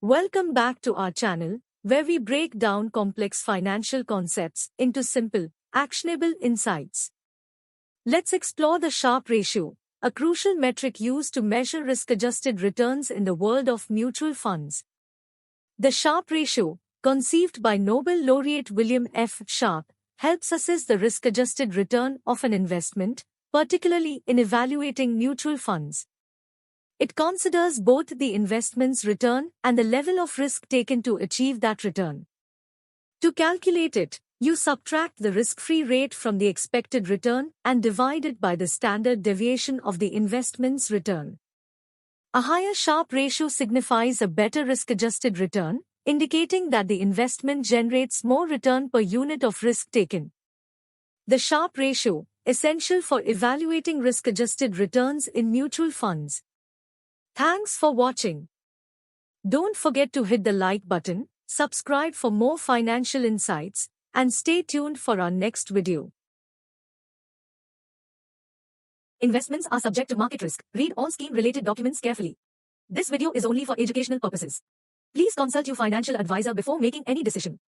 Welcome back to our channel, where we break down complex financial concepts into simple, actionable insights. Let's explore the Sharpe ratio, a crucial metric used to measure risk-adjusted returns in the world of mutual funds. The Sharpe ratio, conceived by Nobel laureate William F. Sharpe, helps assess the risk-adjusted return of an investment, particularly in evaluating mutual funds. It considers both the investment's return and the level of risk taken to achieve that return. To calculate it, you subtract the risk-free rate from the expected return and divide it by the standard deviation of the investment's return. A higher Sharpe ratio signifies a better risk-adjusted return, indicating that the investment generates more return per unit of risk taken. The Sharpe ratio, essential for evaluating risk-adjusted returns in mutual funds. Thanks for watching. Don't forget to hit the like button, subscribe for more financial insights, and stay tuned for our next video. Investments are subject to market risk. Read all scheme-related documents carefully. This video is only for educational purposes. Please consult your financial advisor before making any decision.